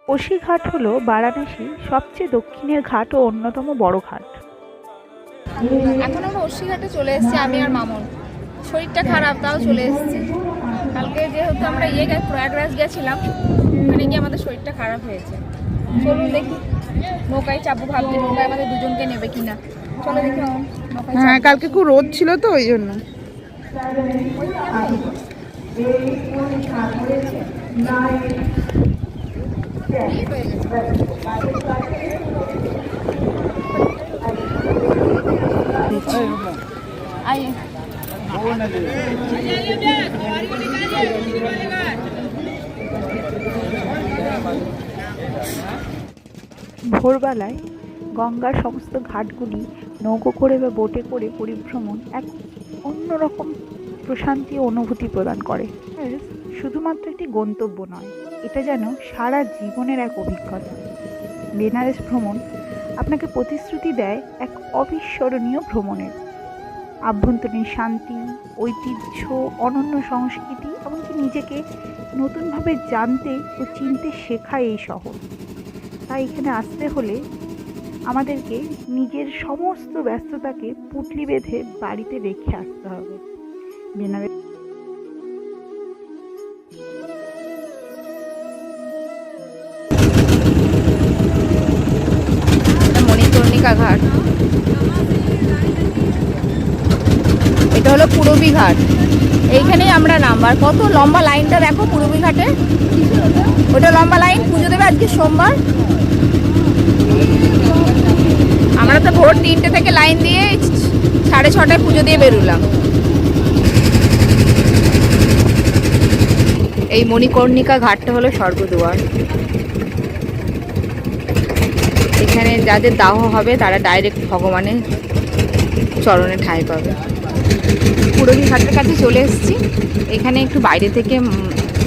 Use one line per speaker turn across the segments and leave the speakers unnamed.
কোশি ঘাট হলো বারাণসী সবচেয়ে দক্ষিণের ঘাট ও অন্যতম বড় ঘাট।
এখন আমরা ঘাটে চলে এসেছি, আমি আর মামুন। শরীরটা খারাপ, তাও চলে এসেছি। কালকে যেহেতু আমরা প্রয়াগরাজ গেছিলাম, ওখানে গিয়ে আমাদের শরীরটা খারাপ হয়েছে। চলুন দেখি, নৌকায় চাপবো ভাবছি। নৌকায় আমাদের দুজনকে নেবে কিনা, চলো দেখি।
হ্যাঁ, কালকে খুব রোদ ছিল তো ওই জন্য।
ভোরবেলায় গঙ্গার সমস্ত ঘাটগুলি নৌকো করে বা বোটে করে পরিভ্রমণ এক অন্যরকম প্রশান্তি ও অনুভূতি প্রদান করে। শুধুমাত্র একটি গন্তব্য নয়, এটা যেন সারা জীবনের এক অভিজ্ঞতা। বেনারস ভ্রমণ আপনাকে প্রতিশ্রুতি দেয় এক অবিস্মরণীয় ভ্রমণের। আভ্যন্তরীণ শান্তি, ঐতিহ্য, অনন্য সংস্কৃতি, এমনকি নিজেকে নতুনভাবে জানতে ও চিনতে শেখায় এই শহর। তাই এখানে আসতে হলে আমাদেরকে নিজের সমস্ত ব্যস্ততাকে পুঁটলি বেঁধে বাড়িতে রেখে আসতে হবে। বেনারস
মণিকর্ণিকা ঘাট, এটা হলো পূরবী ঘাট। এইখানেই আমরা নামবার। কত লম্বা লাইনটা দেখো পূরবী ঘাটে, ওটা লম্বা লাইন। পুজো দেবে আজকে সোমবার। আমরা তো ভোর 3টে থেকে লাইন দিয়ে 6:30টায় পুজো দিয়ে বেরোলাম। এই মণিকর্ণিকা ঘাটটা হলো স্বর্গদুয়ার। এখানে যাদের দাহ হবে তারা ডাইরেক্ট ভগবানের চরণে ঠাঁই পাবে। পূরবী ঘাটের কাছে চলে এসেছি। এখানে একটু বাইরে থেকে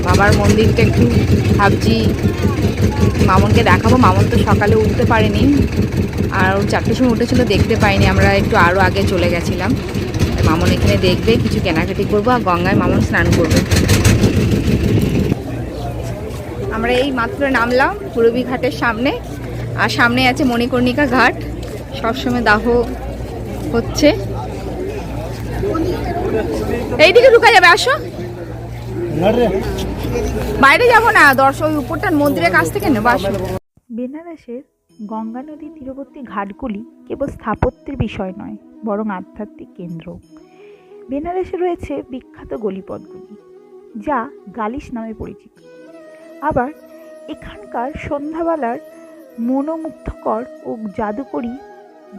বাবার মন্দিরটা একটু ভাবছি মামনকে দেখাবো। মামন তো সকালে উঠতে পারেনি, আর 4টের সময় উঠেছিল, দেখতে পাইনি। আমরা একটু আরও আগে চলে গেছিলাম। মামন এখানে দেখবে, কিছু কেনাকাটি করবো, আর গঙ্গায় মামন স্নান করবে। আমরা এই মাত্র নামলাম পূরবী ঘাটের সামনে, আর সামনে আছে মণিকর্ণিকা ঘাট। সবসময় দাহ হচ্ছে। এইদিকে ঢুকা যাবে, আসো। বাইরে যাবো না, দর্শক উপরটা মন্দিরের কাছ থেকে নেবো, আসো।
বেনারসের গঙ্গা নদী তীরবর্তী ঘাটগুলি কেবল স্থাপত্যের বিষয় নয়, বরং আধ্যাত্মিক কেন্দ্র। বেনারসে রয়েছে বিখ্যাত গলিপথগুলি, যা গালিস নামে পরিচিত। আবার এখানকার সন্ধ্যাবেলার মনোমুগ্ধকর ও জাদুকরী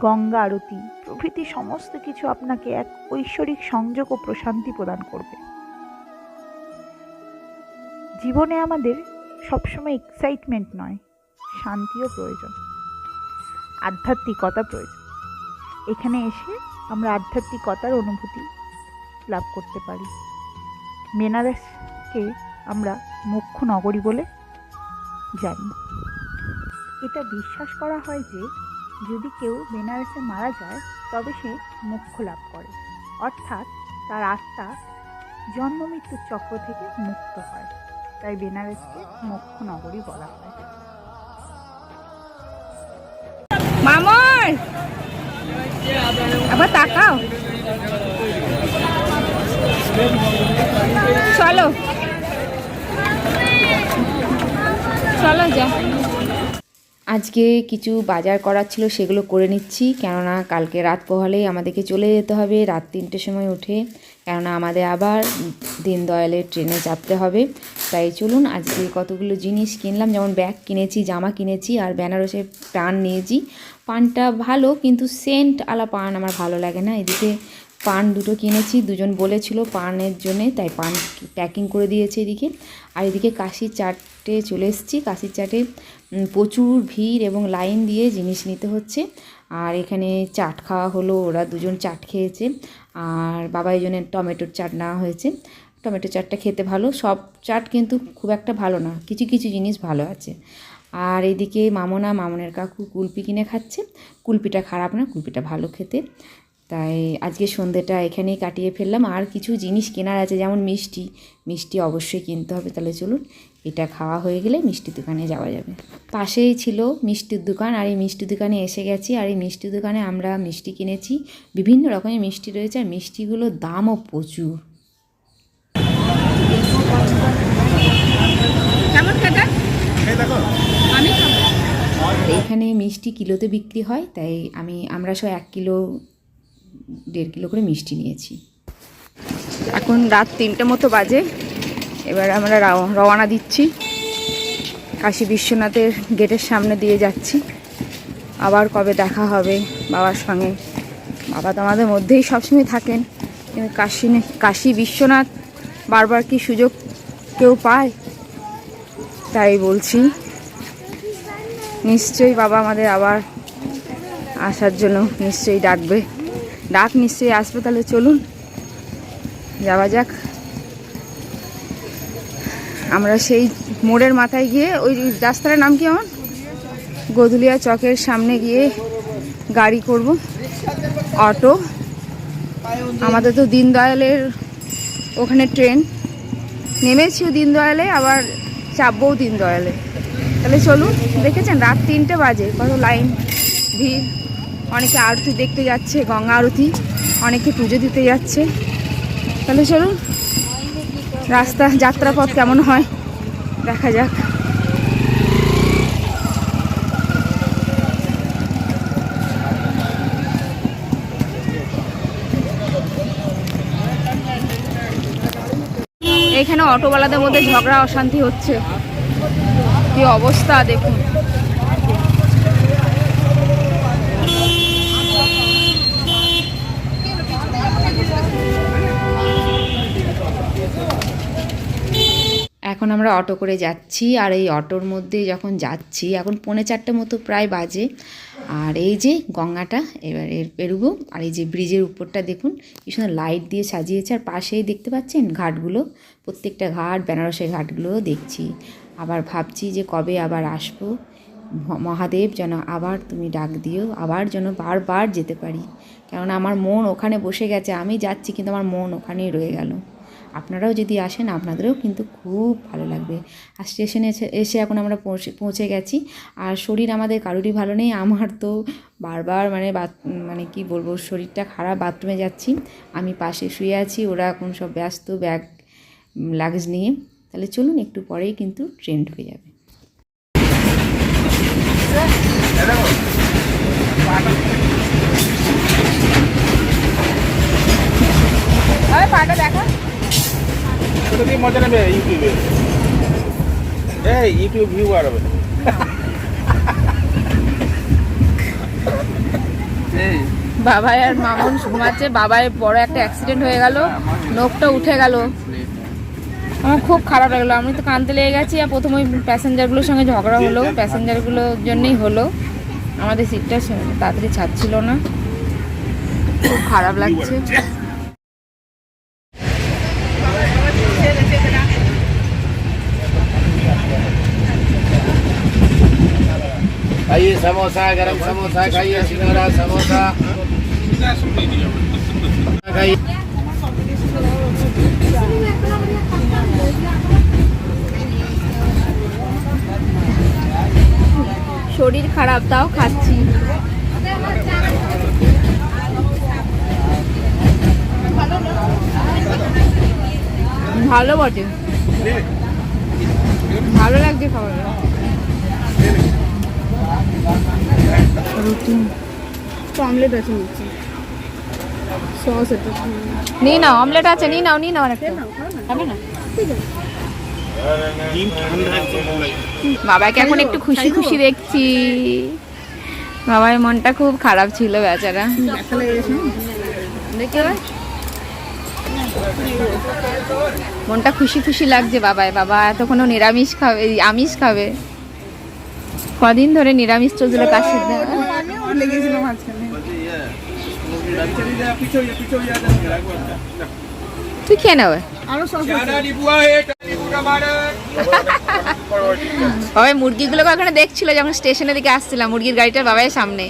গঙ্গা আরতি প্রভৃতি সমস্ত কিছু আপনাকে এক ঐশ্বরিক সংযোগ ও প্রশান্তি প্রদান করবে। জীবনে আমাদের সবসময় এক্সাইটমেন্ট নয়, শান্তিও প্রয়োজন, আধ্যাত্মিকতা প্রয়োজন। এখানে এসে আমরা আধ্যাত্মিকতার অনুভূতি লাভ করতে পারি। বেনারসকে আমরা মুখ্য নগরী বলে জানি। এটা বিশ্বাস করা হয় যে যদি কেউ বেনারসে মারা যায় তবে সে মোক্ষ লাভ করে, অর্থাৎ তার আত্মা জন্ম মৃত্যুর চক্র থেকে মুক্ত হয়। তাই বেনারসকে মোক্ষ নগরী বলা হয়।
মামন আবার তাকাও, চলো চলো যা। আজকে কিছু বাজার করার ছিল, সেগুলো করে নিচ্ছি, কেননা কালকে রাত পোহালেই আমাদেরকে চলে যেতে হবে রাত 3টের সময় উঠে, কেননা আমাদের আবার দীনদয়ালের ট্রেনে চাপতে হবে। তাই চলুন আজকে কতগুলো জিনিস কিনলাম, যেমন ব্যাগ কিনেছি, জামা কিনেছি, আর বেনারসের পান নিয়েছি। পানটা ভালো, কিন্তু সেন্ট আলা পান আমার ভালো লাগে না। এদিকে পান 2টো কিনেছি, দুজন বলেছিল পানের জন্যে, তাই পান প্যাকিং করে দিয়েছে এদিকে। আর এদিকে কাশির চাটে চলে এসেছি। কাশির চাটে প্রচুর ভিড় এবং লাইন দিয়ে জিনিস নিতে হচ্ছে। আর এখানে চাট খাওয়া হলো, ওরা দুজন চাট খেয়েছে, আর বাবা এই জন্য টমেটোর চাট নেওয়া হয়েছে। টমেটো চাটটা খেতে ভালো, সব চাট কিন্তু খুব একটা ভালো না, কিছু কিছু জিনিস ভালো আছে। আর এদিকে মামনের কাকু কুলপি কিনে খাচ্ছে। কুলপিটা খারাপ না, কুলপিটা ভালো খেতে। তাই আজকে সন্ধ্যেটা এখানেই কাটিয়ে ফেললাম। আর কিছু জিনিস কেনার আছে, যেমন মিষ্টি অবশ্যই কিনতে হবে। তাহলে চলুন এটা খাওয়া হয়ে গেলে মিষ্টির দোকানে যাওয়া যাবে। পাশেই ছিল মিষ্টির দোকান, আর এই মিষ্টির দোকানে এসে গেছি। আর এই মিষ্টির দোকানে আমরা মিষ্টি কিনেছি, বিভিন্ন রকমের মিষ্টি রয়েছে, আর মিষ্টিগুলোর দামও প্রচুর। এইখানে মিষ্টি কিলোতে বিক্রি হয়, তাই আমরা সব 1 কিলো 1.5 কিলো করে মিষ্টি নিয়েছি। এখন রাত 3টে মতো বাজে। এবার আমরা রওনা দিচ্ছি, কাশী বিশ্বনাথের গেটের সামনে দিয়ে যাচ্ছি। আবার কবে দেখা হবে বাবার সঙ্গে। বাবা তো আমাদের মধ্যেই সবসময় থাকেন, কিন্তু কাশী বিশ্বনাথ বারবার কি সুযোগ কেউ পায়? তাই বলছি, নিশ্চয়ই বাবা আমাদের আবার আসার জন্য নিশ্চয়ই ডাক নিশ্চয়ই আসবে। তাহলে চলুন যাওয়া যাক। আমরা সেই মোড়ের মাথায় গিয়ে, ওই রাস্তাটার নাম কি আমার, গধুলিয়া চকের সামনে গিয়ে গাড়ি করব, অটো। আমাদের তো দীনদয়ালের ওখানে ট্রেন, নেমেছিও দীনদয়ালে, আবার চাপবও দীনদয়ালে। তাহলে চলুন। দেখেছেন রাত 3টে বাজে, কত লাইন, ভিড়। অনেকে আরতি দেখতে যাচ্ছে, গঙ্গা আরতি, অনেকে পুজো দিতে যাচ্ছে। তাহলে চলুন, রাস্তা যাত্রাপথ কেমন হয় দেখা যাক। এইখানে অটোওয়ালাদের মধ্যে ঝগড়া অশান্তি হচ্ছে, কি অবস্থা দেখুন। এখন আমরা অটো করে যাচ্ছি, আর এই অটোর মধ্যে যখন যাচ্ছি, এখন 3:45 মতো প্রায় বাজে। আর এই যে গঙ্গাটা এবার পেরুবো, আর এই যে ব্রিজের উপরটা দেখুন কি সুন্দর লাইট দিয়ে সাজিয়েছে। আর পাশেই দেখতে পাচ্ছেন ঘাটগুলো, প্রত্যেকটা ঘাট, বেনারসের ঘাটগুলোও দেখছি। আবার ভাবছি যে কবে আবার আসবো, মহাদেব যেন আবার তুমি ডাক দিও, আবার যেন বারবার যেতে পারি। কেননা আমার মন ওখানে বসে গেছে, আমি যাচ্ছি কিন্তু আমার মন ওখানেই রয়ে গেল। আপনারাও যদি আসেন আপনাদেরও কিন্তু খুব ভালো লাগবে। আর স্টেশনে এসে এখন আমরা পৌঁছে গেছি। আর শরীর আমাদের কারোরই ভালো নেই, আমার তো বারবার মানে কি বলবো, শরীরটা খারাপ, বাথরুমে যাচ্ছি। আমি পাশে শুয়ে আছি, ওরা এখন সব ব্যস্ত ব্যাগ লাগেজ নিয়ে। তাহলে চলুন, একটু পরেই কিন্তু ট্রেন ঢুকে যাবে। পাটা দেখা
মজা নেবে ইউটিউবে, ইউটিউব ভিউ বাড়াবে।
বাবাই আর মামুন ঘুমাচ্ছে। বাবাই বড় একটা অ্যাক্সিডেন্ট হয়ে গেল, নখটা উঠে গেল। আমার খুব খারাপ লাগলো, আমি তো কাঁদতে লেগে গেছি। আর প্রথম ওই প্যাসেঞ্জারগুলোর সঙ্গে ঝগড়া হলো, প্যাসেঞ্জারগুলোর জন্যই হলো। আমাদের সিটটা তাড়াতাড়ি ছাড়ছিল না, খুব খারাপ লাগছে।
खाइए समोसा, गरम समोसा खाइए, सिंगड़ा समोसा खाइए।
শরীর খারাপ তাও খাচ্ছি। ভালো বটে, ভালো লাগছে খাবারটা। রুটি
অমলেট আছে নিচে, সস এটা
নিয়ে নাও, অমলেট আছে, নিয়ে নাও একটা। হবে না? বাবাকে এখন একটু খুশি খুশি দেখছি। বাবার মনটা খুব খারাপ ছিল বেচারা। মনটা খুশি খুশি লাগছে বাবায়। বাবা এতক্ষণ নিরামিষ খাবে, আমিষ খাবে। কদিন ধরে নিরামিষ চলছিল কাশির। তুই খেয়ে নেবে বাবাই। মুরগিগুলোকে ওখানে দেখছিল যখন স্টেশনের দিকে আসছিলাম, মুরগির গাড়িটার বাবাই সামনে।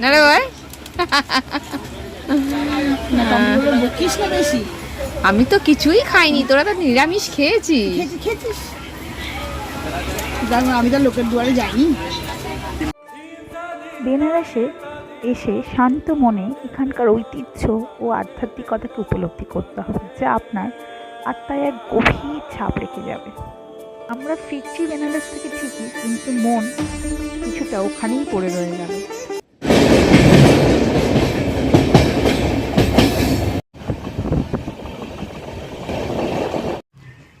না রে বাবাই, আমি তো কিছুই খাইনি, তোরা তো নিরামিষ খেয়েছিস।
আমি তো লোকের দুয়ারে যাইনি।
বেনারসে এসে শান্ত মনে এখানকার ঐতিহ্য ও আধ্যাত্মিকতাকে উপলব্ধি করতে হবে, যা আপনার আত্মায় এক গভীর ছাপ রেখে যাবে। আমরা ফিরছি বেনারস থেকে ঠিকই, কিন্তু মন কিছুটা ওখানেই পড়ে রয়ে গেল।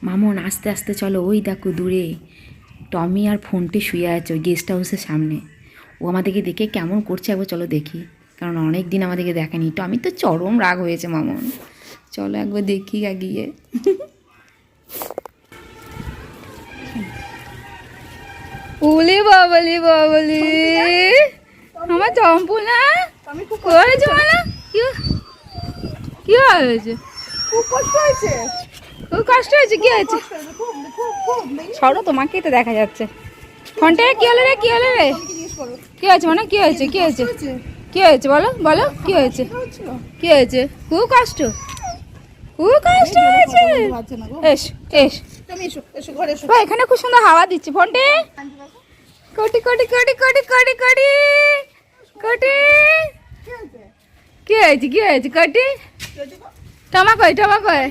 মামন আস্তে আস্তে চলো, ওই দেখো দূরে টমি আর ফোনটি শুয়ে আছে ওই গেস্ট হাউসের সামনে। ও আমাদেরকে দেখে কেমন করছে একবার চলো দেখি, কারণ অনেক দিন আমাদেরকে দেখেনি। টমি তো চরম রাগ হয়েছে মামন, চলো একবার দেখি গিয়ে। উলি বাবলি বাবলি আমার চম্পু না করেছে মানে কি হয়েছে?
খুব কষ্ট হয়েছে,
খুব কষ্ট হয়েছে? কি হয়েছে? সরো, তোমাকেই তো দেখা যাচ্ছে। ফোনটা কি হলো রে? কি হলো রে? কি হয়েছে মানে? কি হয়েছে? কি হয়েছে? কি হয়েছে বলো বলো, কি হয়েছে? কি হয়েছে? খুব কষ্ট, খুব কষ্ট হয়েছে। এস এস ভাই, এখানে খুব সুন্দর হাওয়া দিচ্ছে। ফোনটে কোটি কোটি কোটি কোটি কোটি কোটি কোটি, কি হয়েছে? কি হয়েছে কোটি? টমা কই, টমা কই?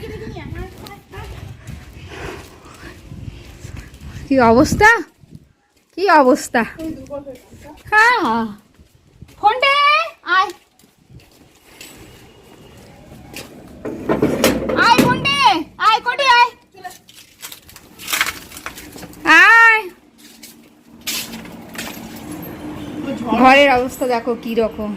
কি অবস্থা, কি অবস্থা? হ্যাঁ ফোনটে আয় আয়, ফোনটে আয়, কোটি আয় আয়। ঘরের অবস্থা দেখো কি রকম।